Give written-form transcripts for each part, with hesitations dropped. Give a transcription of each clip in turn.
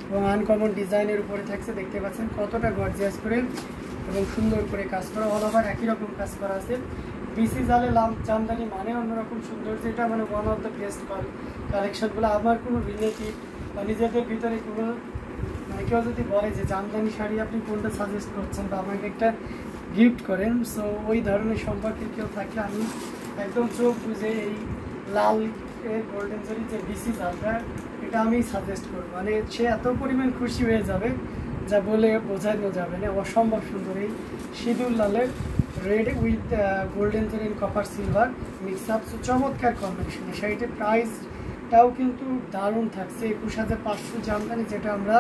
এবং আনকমন ডিজাইনের উপরে থাকছে। দেখতে পাচ্ছেন কতটা গর্জিয়াস করে এবং সুন্দর করে কাজ করা, অল ওভার একই রকম কাজ করা আছে। বিসি জালে জামদানি মানে অন্যরকম সৌন্দর্য, এটা মানে ওয়ান অফ দ্য বেস্ট কালেকশনগুলো। আমার কোনো রিলেটিভ বা নিজেদের ভিতরে কোনো মানে কেউ যদি বলে যে জামদানি শাড়ি আপনি কোনটা সাজেস্ট করছেন বা আমাকে একটা গিফট করেন, সো ওই ধরনের সম্পর্কে কেউ থাকলে আমি একদম চোখ বুঝে এই লাল গোল্ডেন জরি যে বিসি জালটা এটা আমি সাজেস্ট করবো। মানে সে এত পরিমাণ খুশি হয়ে যাবে যা বলে বোঝানো যাবে না। অসম্ভব সুন্দর এই সিঁদুর লালের রেড উইথ গোল্ডেন জরি কপার সিলভার মিক্স আপ, চমৎকার কম্বিনেশন। শাড়িটির প্রাইসটাও কিন্তু দারুণ থাকছে 21,500 জামদানি, যেটা আমরা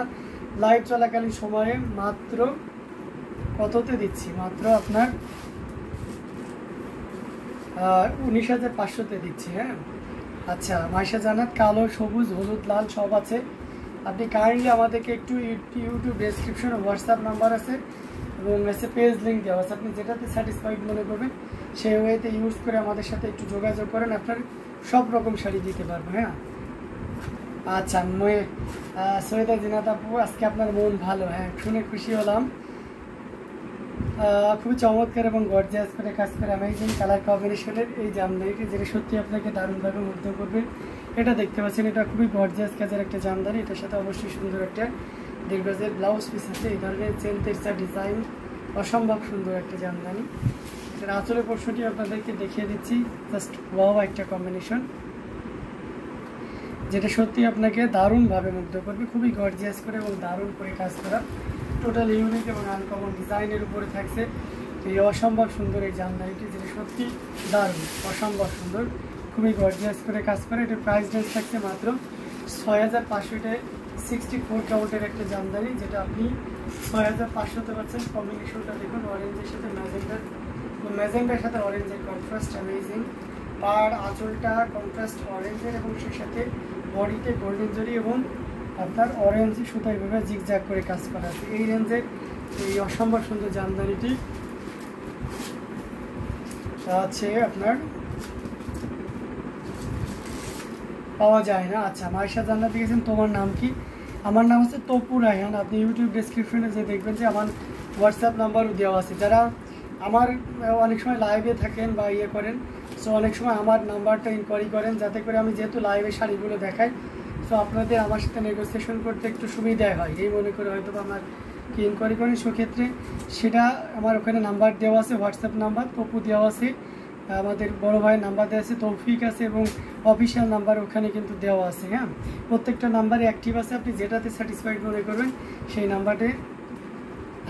লাইভ চলাকালীন সময়ে মাত্র কততে দিচ্ছি, মাত্র আপনার 19,500-তে দিচ্ছি। হ্যাঁ আচ্ছা, মাইশা জান্নাত কালো, সবুজ, হলুদ, লাল সব আছে। আপনি কাইন্ডলি আমাদেরকে একটু ইউটিউব ডেসক্রিপশনে হোয়াটসঅ্যাপ নাম্বার আছে এবং পেজ লিঙ্ক দেওয়া আছে, আপনি যেটাতে স্যাটিসফাইড মনে করবেন সেই ওয়েতে ইউজ করে আমাদের সাথে একটু যোগাযোগ করেন, আপনার সব রকম শাড়ি দিতে পারবো। হ্যাঁ আচ্ছা, সৈয়দা জিনাত আপু আজকে আপনার মন ভালো, হ্যাঁ শুনে খুশি হলাম। খুবই চমৎকার এবং গর্জিয়াস করে কাজ করে অ্যামেজিং কালার কম্বিনেশনের এই জামদানিটি, যেটা সত্যি আপনাকে দারুণভাবে মুগ্ধ করবে। এটা দেখতে পাচ্ছেন, এটা খুবই গর্জিয়াস কাজের একটা জামদানি। এটার সাথে অবশ্যই সুন্দর একটা দীর্ঘজের ব্লাউজ পিস আছে। এই ধরনের চেনতেরসা ডিজাইন, অসম্ভব সুন্দর একটা জামদানি। এটার আঁচলের পোর্শনটি আপনাদেরকে দেখিয়ে দিচ্ছি, জাস্ট ওয়াও একটা কম্বিনেশন, যেটা সত্যি আপনাকে দারুণভাবে মুগ্ধ করবে। খুবই গর্জিয়াস করে এবং দারুণ করে কাজ করা, টোটাল ইউনিক এবং আনকমন ডিজাইনের উপরে থাকছে এই অসম্ভব সুন্দর এই জামদানিটি, যেটা সত্যি দারুণ, অসম্ভব সুন্দর, খুবই গর্জিয়াস করে কাজ করে। এটার প্রাইস রেঞ্জ থাকছে মাত্র 6,500। এটা 64 কাউন্টের একটা জামদানি, যেটা আপনি 6,500-তে পাচ্ছেন। কম্বিনেশনটা দেখুন, অরেঞ্জের সাথে ম্যাজেন্ডার, ম্যাজেন্ডার সাথে অরেঞ্জের কন্ট্রাস্ট অ্যামেজিং। আর আঁচলটা কন্ট্রাস্ট অরেঞ্জের এবং সেই সাথে বডিতে গোল্ডেন জরি এবং আপনার অরেঞ্জ সুতা এইভাবে জিগজ্যাগ করে কাজ করা আছে। এই রেঞ্জের এই অসম্ভব সুন্দর জামদানিটি আছে আপনার পাওয়া যায় না। আচ্ছা, মাইশা জান্নাত দিয়েছেন তোমার নাম কি? আমার নাম হচ্ছে তপু রায়হান। আপনি ইউটিউব ডেসক্রিপশনে যে দেখবেন যে আমার হোয়াটসঅ্যাপ নাম্বারও দেওয়া আছে। যারা আমার অনেক সময় লাইভে থাকেন বা ইয়ে করেন, সো অনেক সময় আমার নাম্বারটা ইনকোয়ারি করেন, যাতে করে আমি যেহেতু লাইভে শাড়িগুলো দেখাই, সো আপনাদের আমার সাথে নেগোসিয়েশন করতে একটু সুবিধাই হয়, এই মনে করে হয়তো আমার কি ইনকোয়ারি করেন। সেক্ষেত্রে সেটা আমার ওখানে নাম্বার দেওয়া আছে, হোয়াটসঅ্যাপ নাম্বার তপু দেওয়া আছে, আমাদের বড় ভাইয়ের নাম্বার দেওয়া আছে, তৌফিক আছে এবং অফিসিয়াল নাম্বার ওখানে কিন্তু দেওয়া আছে। হ্যাঁ, প্রত্যেকটা নাম্বারে অ্যাক্টিভ আছে, আপনি যেটাতে স্যাটিসফাইড মনে করবেন সেই নাম্বারে।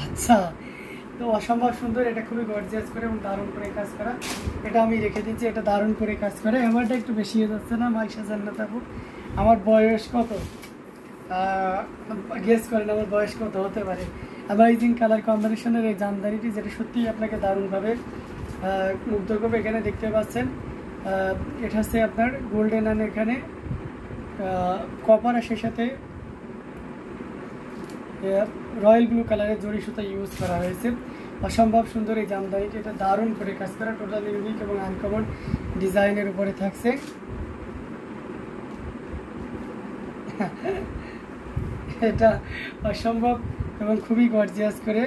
আচ্ছা, তো অসম্ভব সুন্দর, এটা খুবই গর্জিয়াস করে এবং দারুণ করে কাজ করা। এটা আমি রেখে দিচ্ছি, এটা দারুণ করে কাজ করে। আমারটা একটু বেশি হয়ে যাচ্ছে না মাইশা জান্নাত আপু? আমার বয়স কত গেস করেন, আমার বয়স কত হতে পারে? অ্যামেজিং কালার কম্বিনেশনের এই জামদানিটি, যেটা সত্যিই আপনাকে দারুণভাবে মুগ্ধ করবে। এখানে দেখতে পাচ্ছেন এটা হচ্ছে আপনার গোল্ডেন অ্যান্ড এখানে কপার, আর সেই সাথে রয়্যাল ব্লু কালারের জরি সুতা ইউজ করা হয়েছে। অসম্ভব সুন্দর এই জামদানিটি, এটা দারুণ করে কাজ করা, টোটাল ইউনিক এবং আনকমন ডিজাইনের উপরে থাকছে। এটা অসম্ভব এবং খুবই গর্জিয়াস করে,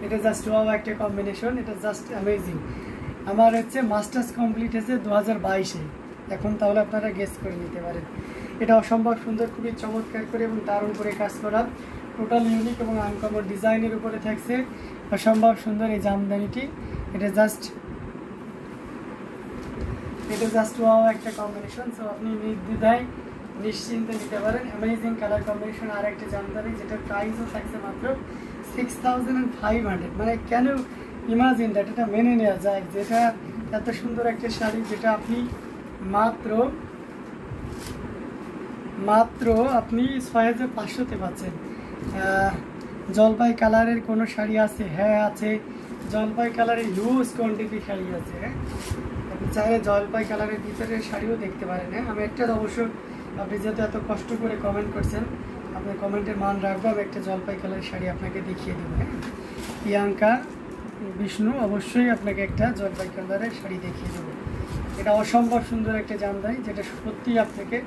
এটা জাস্ট ওয়াও একটা কম্বিনেশন, এটা জাস্ট অ্যামেজিং। আমার হচ্ছে মাস্টার্স কমপ্লিট হয়েছে 2022-এ, এখন তাহলে আপনারা গেস করে নিতে পারেন। এটা অসম্ভব সুন্দর, খুবই চমৎকার করে এবং দারুণ করে কাজ করা, টোটাল ইউনিক এবং আনকমন ডিজাইনের উপরে থাকছে অসম্ভব সুন্দর এই জামদানিটি। এটা জাস্ট ওয়াও একটা কম্বিনেশন, সো আপনি নির্দ্বিধায় নিশ্চিন্তে নিতে পারেন। অ্যামেজিং কালার কম্বিনেশন আর একটা জামদানি, যেটার প্রাইসও থাকছে মাত্র 6,500। মানে কেন ইমাজিন দ্যাট, এটা মেনে নেওয়া যায় যেটা এত সুন্দর একটা শাড়ি, যেটা আপনি মাত্র আপনি 6,500-তে পাচ্ছেন। জলপাই কালারের কোনো শাড়ি আছে? হ্যাঁ আছে, জলপাই কালারের হিউজ কোয়ান্টিটি শাড়ি আছে। হ্যাঁ, আপনি চাইলে জলপাই কালারের ভিতরের শাড়িও দেখতে পারেন। হ্যাঁ, আমি একটা অবশ্য, আপনি যেহেতু এত কষ্ট করে কমেন্ট করছেন, আপনার কমেন্টের মান রাখবো, আমি একটা জলপাই কালারের শাড়ি আপনাকে দেখিয়ে দেবো। হ্যাঁ, প্রিয়াঙ্কা বিষ্ণু, অবশ্যই আপনাকে একটা জলপাই কালারের শাড়ি দেখিয়ে দেবো। এটা অসম্ভব সুন্দর একটা জামদানি, যেটা সত্যিই আপনাকে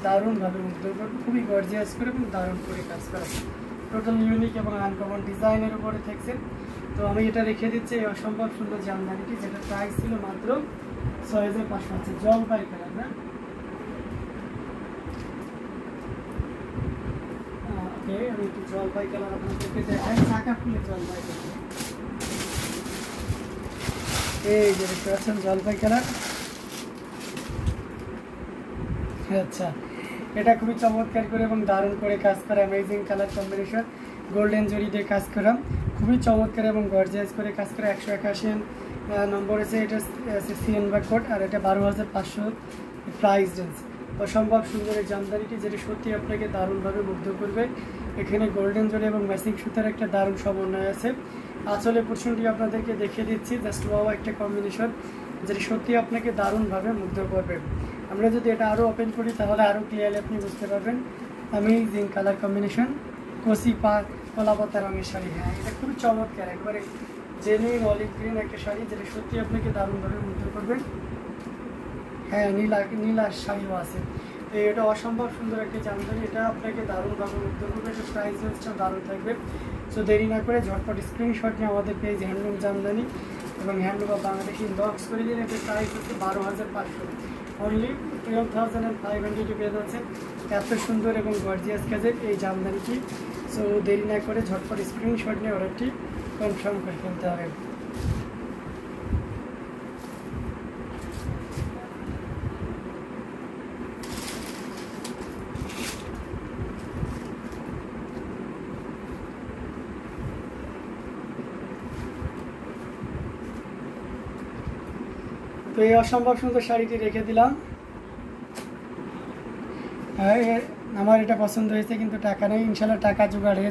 দারুণভাবে মুগ্ধ করবে, খুবই গর্জিয়াস করে এবং দারুণ করে কাজ করা, টোটাল ইউনিক এবং আনকমন ডিজাইনের উপরে থাকছে। তো আমি এটা রেখে দিচ্ছি এই অসম্ভব সুন্দর জামদানিটি, যেটা প্রাইস ছিল মাত্র 6500 আছে, জলপাই কালার না। ওকে, আমি একটু জলপাই কালার আপনাদেরকে দেখাই, চাকা ফুলের জলপাই কালার, এই যে দেখতে পাচ্ছেন জলপাই কালার। আচ্ছা, এটা খুবই চমৎকার করে এবং দারুণ করে কাজ করা, অ্যামেজিং কালার কম্বিনেশন, গোল্ডেন জরি দিয়ে কাজ করা, খুবই চমৎকার এবং গর্জিয়াস করে কাজ করা। 181 নম্বর আছে, এটা সিএন কোড, আর এটা 12,500 প্রাইস রেঞ্জ। অসম্ভব সুন্দর এই জামদানিটি, যেটা সত্যি আপনাকে দারুণভাবে মুগ্ধ করবে। এখানে গোল্ডেন জরি এবং ম্যাচিং সুতার একটা দারুণ সমন্বয় আছে। আঁচলের পোর্শনটি আপনাদেরকে দেখিয়ে দিচ্ছি, জাস্ট ওয়াও একটা কম্বিনেশন, যেটা সত্যি আপনাকে দারুণভাবে মুগ্ধ করবে। আমরা যদি এটা আরও ওপেন করি তাহলে আরও ক্লিয়ারলি আপনি বুঝতে পারবেন। অ্যামেজিং কালার কম্বিনেশন, কচি কলা পাতা রঙের শাড়ি। হ্যাঁ, এটা খুবই চমৎকার, একবারে জেনুইন অলিভ গ্রিন একটা শাড়ি, যেটা সত্যি আপনাকে দারুণভাবে মুগ্ধ করবে। হ্যাঁ, নীলা শাড়িও আছে। তো এটা অসম্ভব সুন্দর একটা জামদানি, এটা আপনাকে দারুণভাবে মুগ্ধ করবে। এটা প্রাইস রেঞ্জটাও দারুণ থাকবে। সো দেরি না করে ঝটপট স্ক্রিনশট নিয়ে আমাদের পেজ হ্যান্ডলুম জামদানি এবং হ্যান্ডলুম অফ বাংলাদেশ ইনবক্স করে দিন। এটার প্রাইস হচ্ছে 12,500, অনলি 12,500 পেয়ে যাচ্ছে এত সুন্দর এবং গর্জিয়াস কাজের এই জামদানিটি। সো দেরি না করে ঝটপট স্ক্রিনশট নিয়ে অর্ডারটি কনফার্ম করে ফেলতে হবে। তো এই অসম্ভব সুন্দর শাড়িটি রেখে দিলাম। আমার এটা পছন্দ হয়েছে, কিন্তু টাকা নেই, ইনশাল্লাহ টাকা জোগাড় হয়ে